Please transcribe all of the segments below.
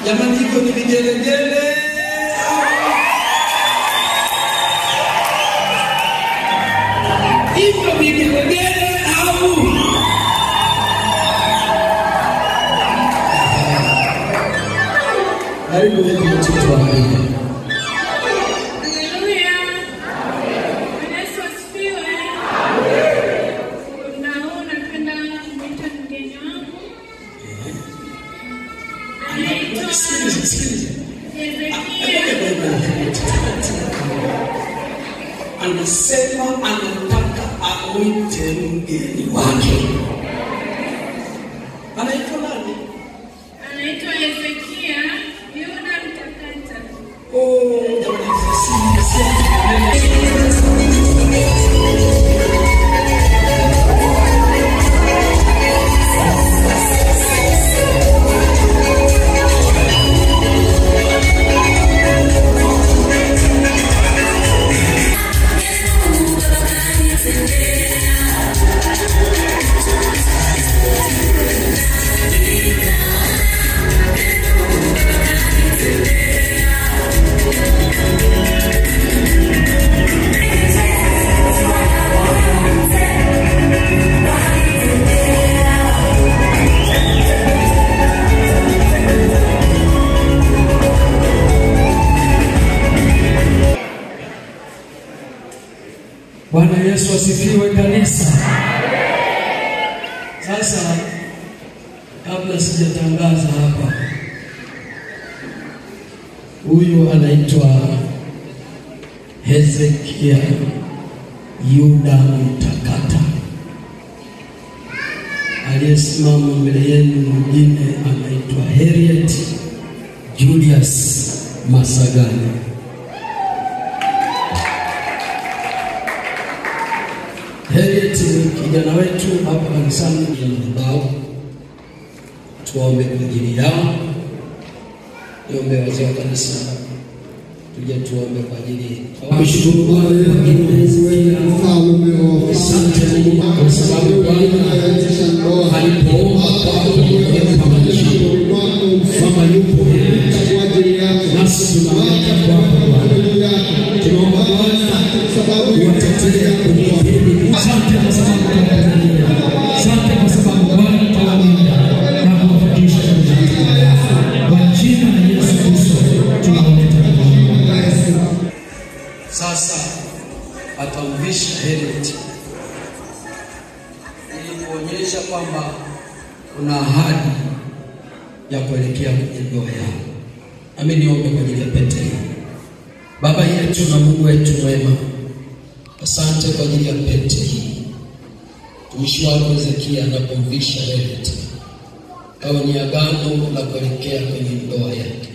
Jamani, hiko ni vigelegele. Hiko vigelegele au karibu wetu mtoto wa Mungu. Anasema anataka amuite mgeni wake. Anaitwa nani? Anaitwa Hezekia, Yuda mtakata. Bwana Yesu asifiwe kanisa. Sasa kabla sijatangaza hapa, huyu anaitwa Hezekia Yuda mtakata. Aliyesimama mbele yenu mwingine anaitwa Harriet Julius Masagani. Harriet kijana wetu hapa kanisani ya mbao. Tuombe kwa ajili yao. Niombe wazee wa kanisa. Tuje tuombe kwa ajili. Tunashukuru Bwana kwa ajili ya Hezekia. Asante Mungu kwa sababu Bwana alipoomba kwa Mama yupo nasi tunamweka kwako Bwana. Tunaomba Bwana uwatetee kwenye. Asante kwa sababu tunapenda. Asante kwa sababu Bwana tunalinda na kuwafikisha kwa jina la Yesu Kristo tunaomba. Sasa atamvisha Harriet ili kuonyesha kwamba kuna ahadi ya kuelekea kwenye ndoa yao. Niombe kwa ajili ya pete hii. Baba yetu na Mungu wetu mwema, asante kwa ajili ya pete hii. Mtumishi wako Hezekia anapomvisha Harriet, kawa ni agano la kuelekea kwenye ndoa yake.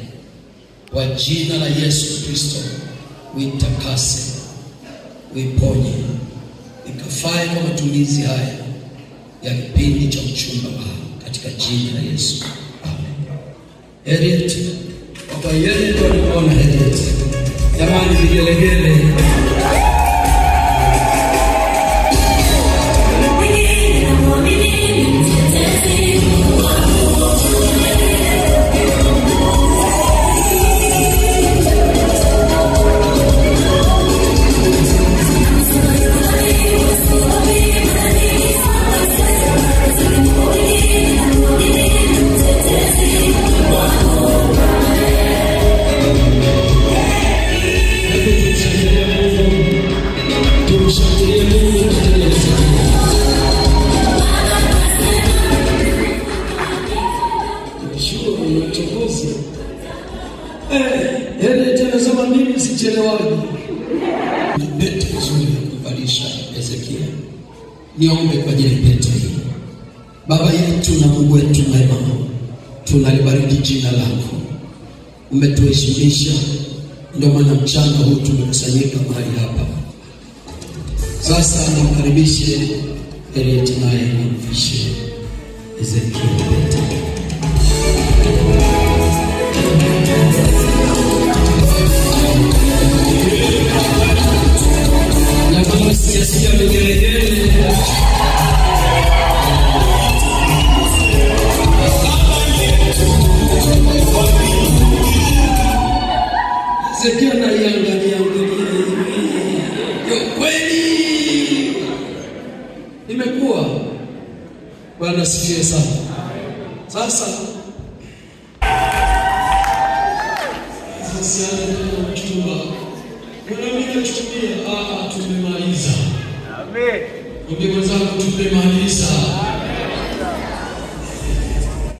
Kwa jina la Yesu Kristo, uitakase, uiponye, ikafae kwa matumizi haya ya kipindi cha uchumba wao katika jina la Yesu. Amen. Harriet, kwa yeye ndio aliona Harriet. Jamani, vigelegele. Niombe kwa ajili ya pete hii. Baba yetu na Mungu wetu mwema, tunalibariki jina lako. Umetuheshimisha, ndio maana mchana huu tumekusanyika mahali hapa. Sasa namkaribishe Harriet naye amvishe Hezekia pete. Na kama siyasikia vigelegele. Thank you. Bwana asifiwe sana. Sasa chumba tumemaliza. Amen. Ndugu zangu tumemaliza.